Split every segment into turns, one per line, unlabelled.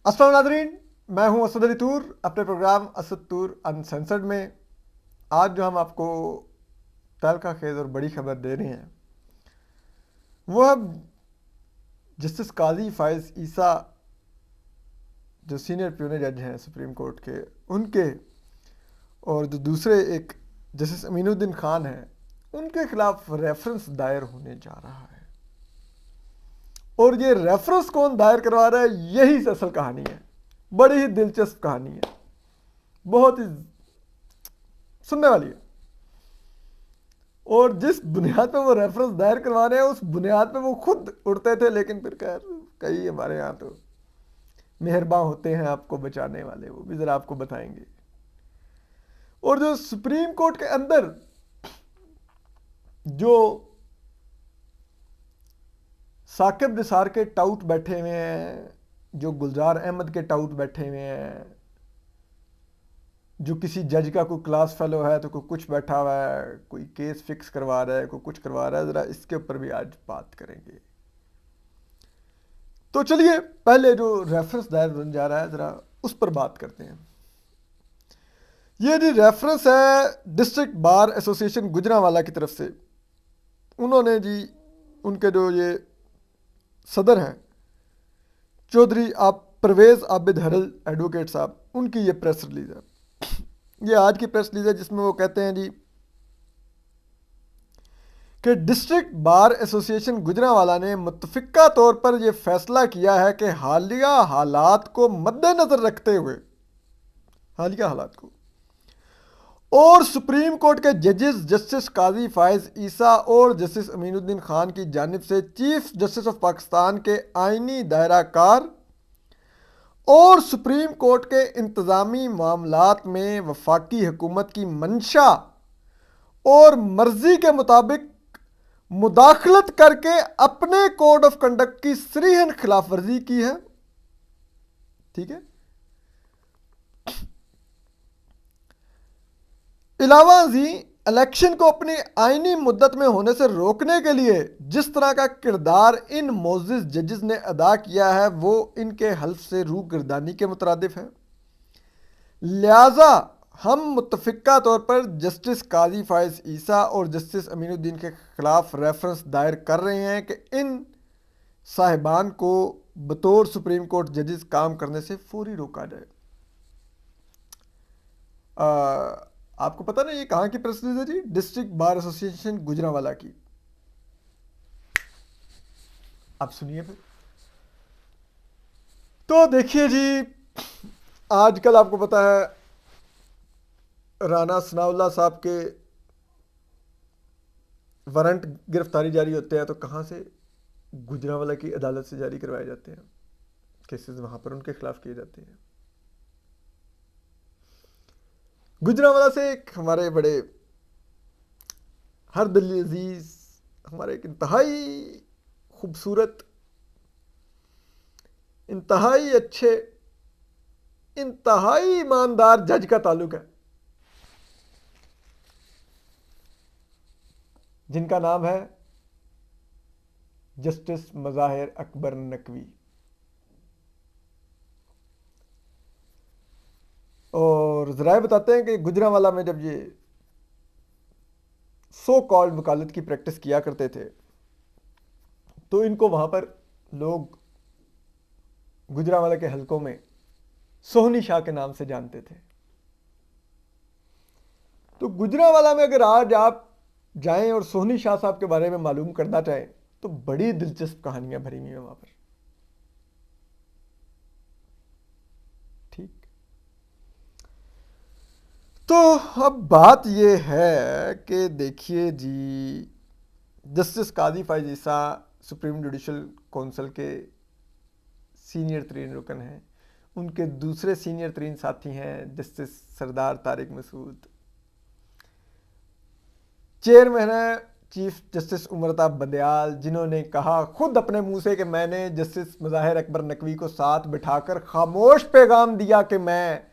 अस्सलाम नाज़रीन, मैं हूं असद अली तूर अपने प्रोग्राम असद तूर अनसेंसर्ड में। आज जो हम आपको तहलका खेज और बड़ी खबर दे रहे हैं वो है जस्टिस काजी फायज ईसा, जो सीनियर प्यूनर जज हैं सुप्रीम कोर्ट के, उनके और जो दूसरे एक जस्टिस अमीनुद्दीन खान हैं उनके खिलाफ रेफरेंस दायर होने जा रहा है। और ये रेफरेंस कौन दायर करवा रहा है, यही असल कहानी है। बड़ी ही दिलचस्प कहानी है, बहुत ही सुनने वाली है। और जिस बुनियाद पे वो रेफरेंस दायर करवा रहे हैं उस बुनियाद पे वो खुद उड़ते थे, लेकिन फिर खैर कई हमारे यहाँ तो मेहरबान होते हैं आपको बचाने वाले, वो भी ज़रा आपको बताएंगे। और जो सुप्रीम कोर्ट के अंदर जो साकिब निसार के टाउट बैठे हुए हैं, जो गुलजार अहमद के टाउट बैठे हुए हैं, जो किसी जज का कोई क्लास फेलो है तो कोई कुछ बैठा हुआ है, कोई केस फिक्स करवा रहा है, कोई कुछ करवा रहा है, ज़रा इसके ऊपर भी आज बात करेंगे। तो चलिए पहले जो रेफरेंस दायर होने जा रहा है ज़रा उस पर बात करते हैं। ये जी रेफरेंस है डिस्ट्रिक्ट बार एसोसिएशन गुजरांवाला की तरफ से। उन्होंने जी उनके जो ये सदर हैं चौधरी आप परवेज़ आबिद हरल एडवोकेट साहब, उनकी ये प्रेस रिलीज है। ये आज की प्रेस रिलीज है जिसमें वो कहते हैं जी कि डिस्ट्रिक्ट बार एसोसिएशन गुजरांवाला ने मुत्तफिका तौर पर यह फैसला किया है कि हालिया हालात को मद्देनजर रखते हुए, हालिया हालात को, और सुप्रीम कोर्ट के जजेस जस्टिस काजी फायज ईसा और जस्टिस अमीनुद्दीन खान की जानिब से चीफ जस्टिस ऑफ पाकिस्तान के आईनी दायराकार और सुप्रीम कोर्ट के इंतज़ामी मामलात में वफाकी हुकूमत की मंशा और मर्जी के मुताबिक मुदाखलत करके अपने कोड ऑफ कंडक्ट की सरीहन खिलाफ वर्जी की है। ठीक है। इलावा जी इलेक्शन को अपनी आईनी मुद्दत में होने से रोकने के लिए जिस तरह का किरदार इन मोजिज जजेस ने अदा किया है वो इनके हल्फ से रूह गर्दानी के मुतरादिफ है। लिहाजा हम मुत्तफिका तौर पर जस्टिस काजी फायज ईसा और जस्टिस अमीनुद्दीन के खिलाफ रेफरेंस दायर कर रहे हैं कि इन साहिबान को बतौर सुप्रीम कोर्ट जजेस काम करने से फौरी रोका जाए। आपको पता ना ये कहाँ की प्रेस रिलीज है जी? डिस्ट्रिक्ट बार एसोसिएशन गुजरांवाला की। आप सुनिए फिर। तो देखिए जी, आजकल आपको पता है राना सनाउल्लाह साहब के वारंट गिरफ्तारी जारी होते हैं तो कहाँ से? गुजरांवाला की अदालत से जारी करवाए जाते हैं। केसेस वहाँ पर उनके खिलाफ किए जाते हैं। गुजरांवाला से एक हमारे बड़े हर दिल अजीज, हमारे एक इंतहाई खूबसूरत, इंतहाई अच्छे, इंतहाई ईमानदार जज का ताल्लुक है जिनका नाम है जस्टिस मज़ाहिर अकबर नकवी। और ज़रा बताते हैं कि गुजरांवाला में जब ये सो कॉल्ड वकालत की प्रैक्टिस किया करते थे तो इनको वहाँ पर लोग गुजरांवाला के हलकों में सोहनी शाह के नाम से जानते थे। तो गुजरांवाला में अगर आज आप जाएं और सोहनी शाह साहब के बारे में मालूम करना चाहें तो बड़ी दिलचस्प कहानियां भरी हुई हैं वहाँ पर। ठीक। तो अब बात यह है कि देखिए जी, जस्टिस काजी फायज ईसा सुप्रीम जुडिशल काउंसिल के सीनियर तरीन रुकन हैं। उनके दूसरे सीनियर तरीन साथी हैं जस्टिस सरदार तारिक मसूद, चेयरमैन है चीफ जस्टिस उमरता बंदयाल, जिन्होंने कहा खुद अपने मुंह से कि मैंने जस्टिस मज़ाहिर अकबर नकवी को साथ बिठाकर खामोश पैगाम दिया कि मैं,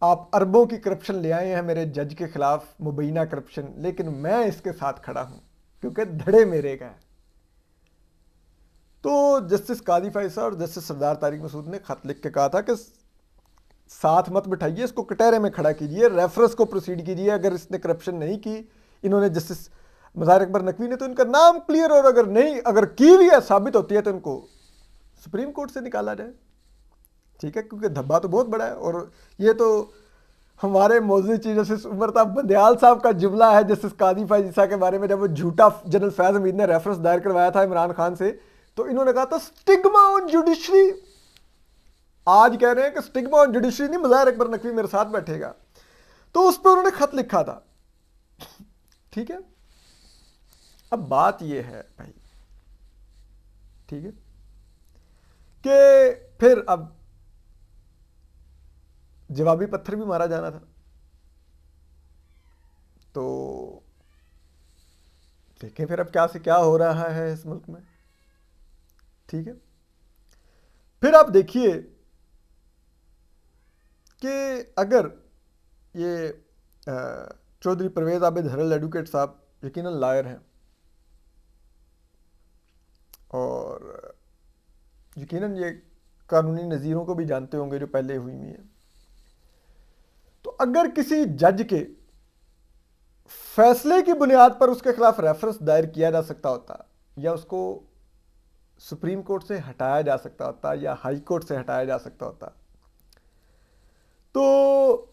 आप अरबों की करप्शन ले आए हैं मेरे जज के खिलाफ, मुबैना करप्शन, लेकिन मैं इसके साथ खड़ा हूं क्योंकि धड़े मेरे का है। तो जस्टिस कादी फैसल और जस्टिस सरदार तारिक मसूद ने खत लिख के कहा था कि साथ मत बिठाइए, इसको कटहरे में खड़ा कीजिए, रेफरेंस को प्रोसीड कीजिए। अगर इसने करप्शन नहीं की, इन्होंने जस्टिस मज़ाहिर अकबर नकवी ने, तो इनका नाम क्लियर, और अगर नहीं, अगर की भी है, साबित होती है, तो इनको सुप्रीम कोर्ट से निकाला जाए। ठीक है, क्योंकि धब्बा तो बहुत बड़ा है। और ये तो हमारे मौजूद चीफ जस्टिस उमर बंदयाल साहब का जुमला है जस्टिस कादी फैज ईसा के बारे में, जब वो झूठा जनरल फैज हमीद ने रेफरेंस दायर करवाया था इमरान खान से, तो इन्होंने कहा था स्टिग्मा ऑन जुडिशरी। आज कह रहे हैं कि स्टिग्मा ऑन जुडिशरी नहीं, मज़ाहिर अकबर नकवी मेरे साथ बैठेगा। तो उस पर उन्होंने खत लिखा था। ठीक है, अब बात यह है भाई, ठीक है, कि फिर अब जवाबी पत्थर भी मारा जाना था। तो देखें फिर अब क्या से क्या हो रहा है इस मुल्क में। ठीक है, फिर आप देखिए कि अगर ये चौधरी परवेज आबिद हरल एडवोकेट साहब यकीनन लायर हैं और यकीनन ये कानूनी नज़ीरों को भी जानते होंगे जो पहले हुई है, तो अगर किसी जज के फैसले की बुनियाद पर उसके खिलाफ रेफरेंस दायर किया जा सकता होता, या उसको सुप्रीम कोर्ट से हटाया जा सकता होता, या हाई कोर्ट से हटाया जा सकता होता, तो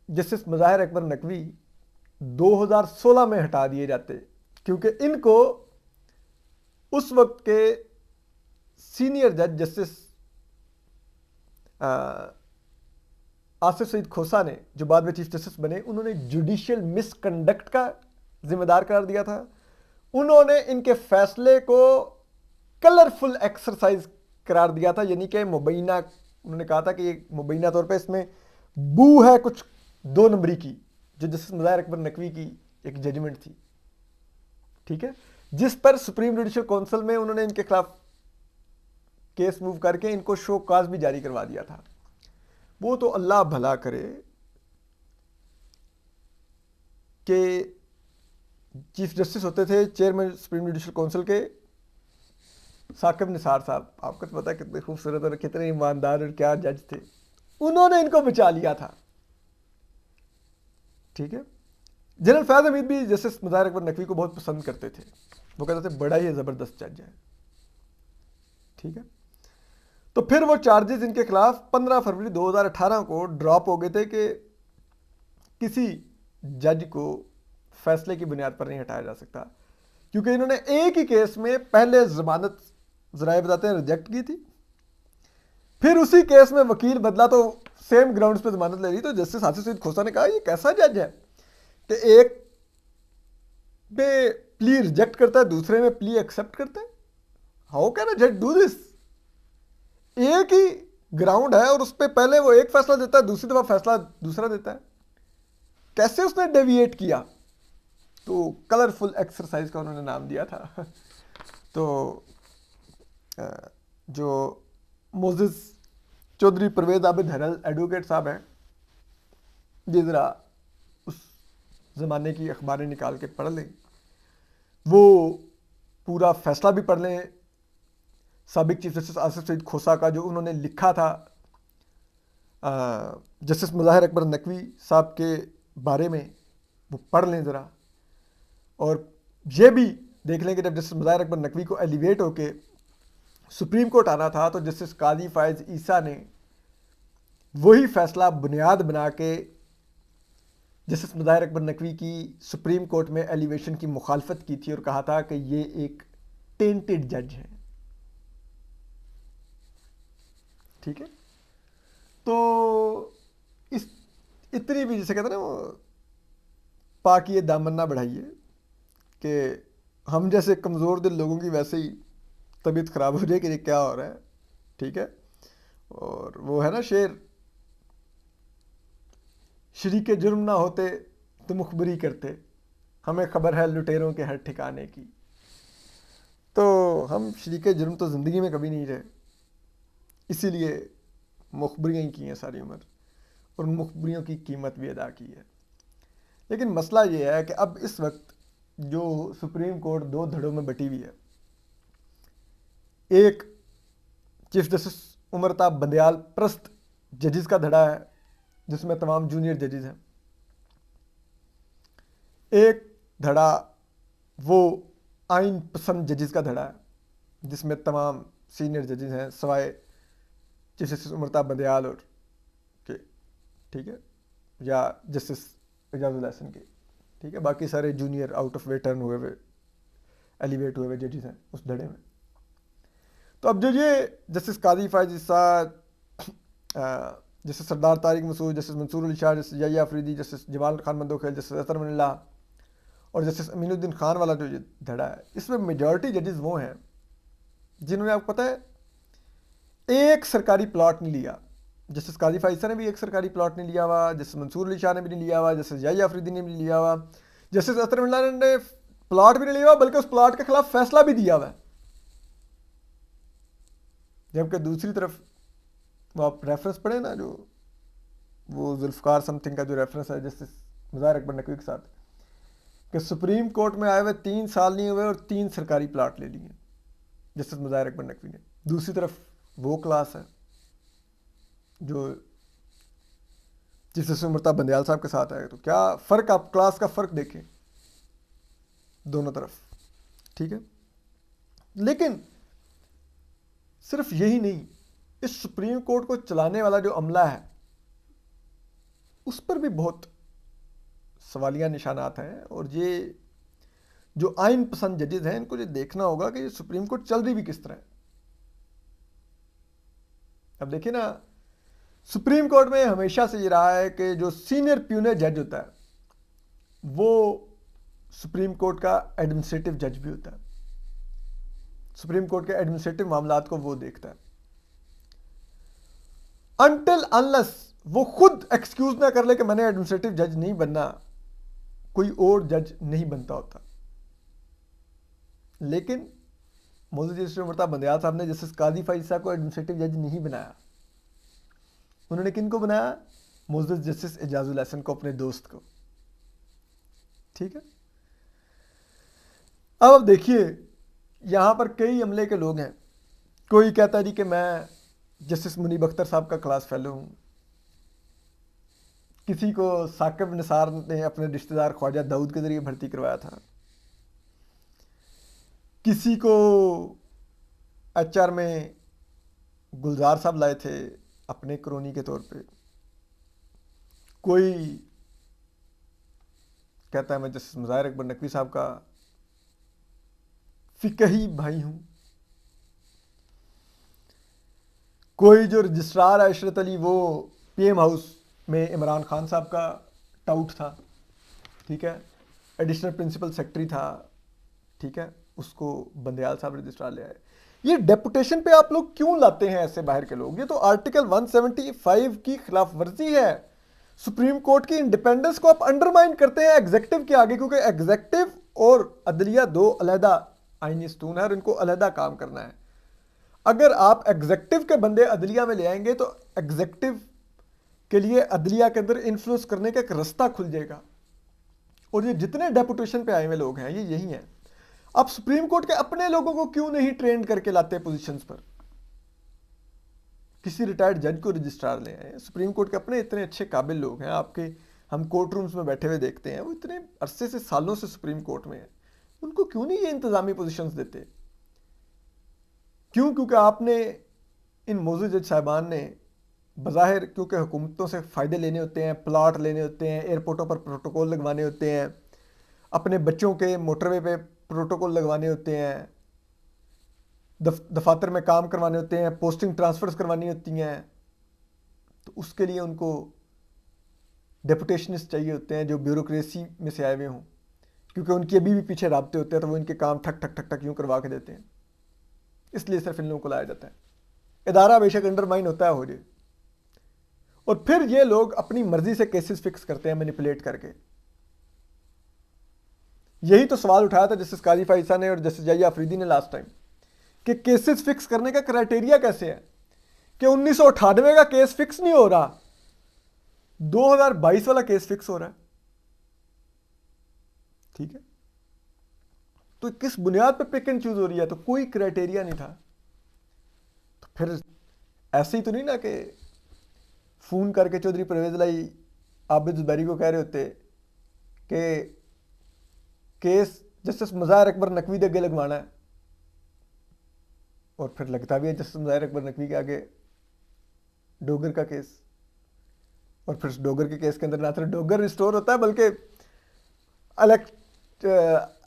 जस्टिस मज़ाहिर अकबर नकवी 2016 में हटा दिए जाते, क्योंकि इनको उस वक्त के सीनियर जज जस्टिस आसिफ सईद खोसा ने, जो बाद में चीफ जस्टिस बने, उन्होंने जुडिशियल मिसकंडक्ट का जिम्मेदार करार दिया था। उन्होंने इनके फैसले को कलरफुल एक्सरसाइज करार दिया था, यानी कि मुबैना, उन्होंने कहा था कि ये मुबैना तौर पे इसमें बू है कुछ 2 नंबरी की, जो जस्टिस मज़ाहिर अकबर नकवी की एक जजमेंट थी। ठीक है, जिस पर सुप्रीम जुडिशियल काउंसिल में उन्होंने इनके खिलाफ केस मूव करके इनको शो काज भी जारी करवा दिया था। वो तो अल्लाह भला करे कि चीफ जस्टिस होते थे चेयरमैन सुप्रीम जुडिशियल काउंसिल के साकिब निसार साहब, आपको तो पता है कितने खूबसूरत और कितने ईमानदार और क्या जज थे, उन्होंने इनको बचा लिया था। ठीक है, जनरल फैज हमीद भी जस्टिस मज़ाहिर अकबर नकवी को बहुत पसंद करते थे, वो कहते थे बड़ा ही ज़बरदस्त जज है। ठीक है, तो फिर वो चार्जेस इनके खिलाफ 15 फरवरी 2018 को ड्रॉप हो गए थे कि किसी जज को फैसले की बुनियाद पर नहीं हटाया जा सकता, क्योंकि इन्होंने एक ही केस में पहले जमानत ज़राए बताते हैं रिजेक्ट की थी, फिर उसी केस में वकील बदला तो सेम ग्राउंड्स पे जमानत ले ली। तो जस्टिस आसिफ सईद खोसा ने कहा ये कैसा जज है कि एक पे प्ली रिजेक्ट करता है, दूसरे में प्ली एक्सेप्ट करता है। हाउ कैन अ जज डू दिस? एक ही ग्राउंड है और उस पर पहले वो एक फैसला देता है, दूसरी दफा फैसला दूसरा देता है, कैसे उसने डेविएट किया? तो कलरफुल एक्सरसाइज का उन्होंने नाम दिया था। तो जो मोजिज चौधरी परवेज आबिद हरल एडवोकेट साहब हैं, ये ज़रा उस ज़माने की अखबारें निकाल के पढ़ लें, वो पूरा फैसला भी पढ़ लें साबिक चीफ जस्टिस आसिफ सईद खोसा का, जो उन्होंने लिखा था जस्टिस मज़ाहिर अकबर नकवी साहब के बारे में, वो पढ़ लें ज़रा। और ये भी देख लें कि जब जस्टिस मज़ाहिर अकबर नकवी को एलिवेट होके सुप्रीम कोर्ट आना था, तो जस्टिस कादी फैज ईसा ने वही फैसला बुनियाद बना के जस्टिस मज़ाहिर अकबर नकवी की सुप्रीम कोर्ट में एलिवेशन की मुखालफत की थी और कहा था कि ये एक टेंटेड जज है। ठीक है, तो इस इतनी भी, जैसे कहते हैं ना वो, पाकिए दामन ना बढ़ाइए कि हम जैसे कमज़ोर दिल लोगों की वैसे ही तबीयत ख़राब हो जाए कि ये क्या हो रहा है। ठीक है, और वो है ना शेर, शरीके जुर्म ना होते तो मुखबरी करते, हमें खबर है लुटेरों के हर ठिकाने की। तो हम शरीके जुर्म तो ज़िंदगी में कभी नहीं रहे, इसीलिए मुखबरियाँ ही की हैं सारी उम्र, और मुखबरियों की कीमत भी अदा की है। लेकिन मसला ये है कि अब इस वक्त जो सुप्रीम कोर्ट 2 धड़ों में बटी हुई है, एक चीफ जस्टिस उमरता बंदयाल प्रस्त जजेस का धड़ा है जिसमें तमाम जूनियर जजेस हैं। एक धड़ा वो आइन पसंद जजेस का धड़ा है जिसमें तमाम सीनियर जजेस हैं सवाए चीफ जस्टिस उमरता बंदयाल और के, ठीक है, या जस्टिस एजाजुल हसन के, ठीक है, बाकी सारे junior out of way turn हुए हुए एलिवेट हुए हुए जजेस हैं उस धड़े में। तो अब जो ये justice Qazi Faez Isad, justice Sardar Tariq Masood, justice Mansoor Ali Shah, justice Yahya Afridi, justice Jamal Khan Mandokhail, justice Athar Minallah और जस्टिस अमीनुद्दीन खान वाला जो ये धड़ा है, इसमें मेजॉरिटी जजेस वो हैं जिन्होंने, आपको पता है, एक सरकारी प्लॉट नहीं लिया। जस्टिस काजी फायज ने भी एक सरकारी प्लॉट नहीं लिया हुआ, जस्टिस मंसूर अली शाह ने भी नहीं लिया हुआ, जस्टिस याहिया अफरीदी ने भी नहीं लिया हुआ, जस्टिस अतर मनिल्ला ने प्लॉट भी नहीं लिया हुआ बल्कि उस प्लॉट के खिलाफ फैसला भी दिया हुआ है। जबकि दूसरी तरफ वो आप रेफरेंस पढ़े ना, जो वो जुल्फकार समथिंग का जो रेफरेंस है जस्टिस मुज़ाहिर अकबर नकवी के साथ, कि सुप्रीम कोर्ट में आए हुए 3 साल नहीं हुए और 3 सरकारी प्लाट ले लिए जस्टिस मुज़ाहिर अकबर नकवी ने। दूसरी तरफ वो क्लास है जो जस्टिस उमरता बंदयाल साहब के साथ आए। तो क्या फ़र्क, आप क्लास का फ़र्क देखें दोनों तरफ, ठीक है। लेकिन सिर्फ यही नहीं, इस सुप्रीम कोर्ट को चलाने वाला जो अमला है उस पर भी बहुत सवालिया निशानात हैं। और ये जो आइन पसंद जजेस हैं इनको ये देखना होगा कि ये सुप्रीम कोर्ट चल रही भी किस तरह है। अब देखिए ना, सुप्रीम कोर्ट में हमेशा से ये रहा है कि जो सीनियर प्यूनियर जज होता है वो सुप्रीम कोर्ट का एडमिनिस्ट्रेटिव जज भी होता है। सुप्रीम कोर्ट के एडमिनिस्ट्रेटिव मामलात को वो देखता है। अनटिल अनलेस वो खुद एक्सक्यूज ना कर ले कि मैंने एडमिनिस्ट्रेटिव जज नहीं बनना, कोई और जज नहीं बनता होता। लेकिन मौजूद जस्टिस उमरता बंदयाल साहब ने जस्टिस काजी फायज साहब को एडमिनिस्ट्रेटिव जज नहीं बनाया। उन्होंने किन को बनाया? मौजूद जस्टिस एजाजुल हसन को, अपने दोस्त को, ठीक है। अब देखिए यहां पर कई अमले के लोग हैं। कोई कहता जी कि मैं जस्टिस मुनीब अख्तर साहब का क्लास फेलो हूं, किसी को साकिब निसार ने अपने रिश्तेदार ख्वाजा दाऊद के जरिए भर्ती करवाया था, किसी को एचआर में गुलजार साहब लाए थे अपने क्रोनी के तौर पे, कोई कहता है मैं जस्टिस मुज़ाहिर अकबर नकवी साहब का फिकही भाई हूं, कोई जो रजिस्ट्रार है इशरत अली वो पीएम हाउस में इमरान खान साहब का टाउट था, ठीक है, एडिशनल प्रिंसिपल सेक्रेटरी था, ठीक है, उसको बंदयाल साहब रजिस्ट्रार ले आए। ये डेपुटेशन पे आप लोग क्यों लाते हैं ऐसे बाहर के लोग? ये तो आर्टिकल 175 की खिलाफ वर्जी है। सुप्रीम कोर्ट की इंडिपेंडेंस को आप अंडरमाइन करते हैं एग्जेक्टिव के आगे, क्योंकि एग्जेक्टिव और अदलिया दो अलहदा आईनी स्तून है और इनको अलहदा काम करना है। अगर आप एग्जेक्टिव के बंदे अदलिया में ले आएंगे तो एग्जेक्टिव के लिए अदलिया के अंदर इन्फ्लुएंस करने का एक रास्ता खुल जाएगा। और ये जितने डेपुटेशन पे आए हुए लोग हैं ये यही हैं। आप सुप्रीम कोर्ट के अपने लोगों को क्यों नहीं ट्रेन करके लाते पोजीशंस पर? किसी रिटायर्ड जज को रजिस्ट्रार ले आए। सुप्रीम कोर्ट के अपने इतने अच्छे काबिल लोग हैं, आपके हम कोर्ट रूम्स में बैठे हुए देखते हैं, वो इतने अरसे से सालों से सुप्रीम कोर्ट में है, उनको क्यों नहीं ये इंतजामी पोजीशंस देते? क्यों? क्योंकि आपने इन मौजूद जज साहिबान ने बज़ाहिर क्योंकि हुकूमतों से फ़ायदे लेने होते हैं, प्लाट लेने होते हैं, एयरपोर्टों पर प्रोटोकॉल लगवाने होते हैं, अपने बच्चों के मोटरवे पे प्रोटोकॉल लगवाने होते हैं, दफातर में काम करवाने होते हैं, पोस्टिंग ट्रांसफर्स करवानी होती हैं, तो उसके लिए उनको डेपुटेशनिस्ट चाहिए होते हैं जो ब्यूरोक्रेसी में से आए हुए हों, क्योंकि उनकी अभी भी पीछे राब्ते होते हैं तो वो इनके काम ठक ठक ठक ठक यूँ करवा के देते हैं। इसलिए सिर्फ इन लोगों को लाया जाता है। इदारा बेशक अंडरमाइन होता है हो जाए, और फिर ये लोग अपनी मर्जी से केसेस फिक्स करते हैं मैनिपुलेट करके। यही तो सवाल उठाया था जस्टिस काजी फायज ने और जस्टिस याहिया अफरीदी ने लास्ट टाइम, कि केसेस फिक्स करने का क्राइटेरिया कैसे है कि 1998 का केस फिक्स नहीं हो रहा, 2022 वाला केस फिक्स हो रहा है, ठीक है। तो किस बुनियाद पर पिक एंड चूज हो रही है? तो कोई क्राइटेरिया नहीं था। फिर ऐसे ही तो नहीं ना कि फ़ोन करके चौधरी परवेज़ लाई आबिद ज़ुबैरी को कह रहे होते कि केस जस्टिस मुज़ाहिर अकबर नकवी के अगे लगवाना है, और फिर लगता भी है जस्टिस मुज़ाहिर अकबर नकवी के आगे डोगर का केस। और फिर डोगर के केस के अंदर ना सिर्फ डोगर रिस्टोर होता है बल्कि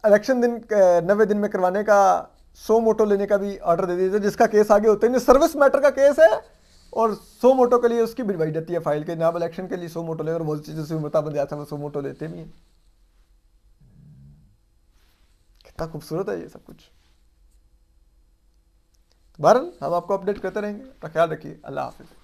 इलेक्शन दिन 90 दिन में करवाने का 100 मोटो लेने का भी ऑर्डर दे दिया, जिसका केस आगे होते हैं। सर्विस मैटर का केस है और 100 मोटो के लिए उसकी भिजवाई जाती है फाइल के नाम, इलेक्शन के लिए 100 मोटो ले, और बहुत चीज़ों से मता बन जाता है, वो 100 मोटो लेते भी हैं। कितना खूबसूरत है ये सब कुछ। बहरहाल हम आपको अपडेट करते रहेंगे, तो ख्याल रखिए। अल्लाह हाफिज़।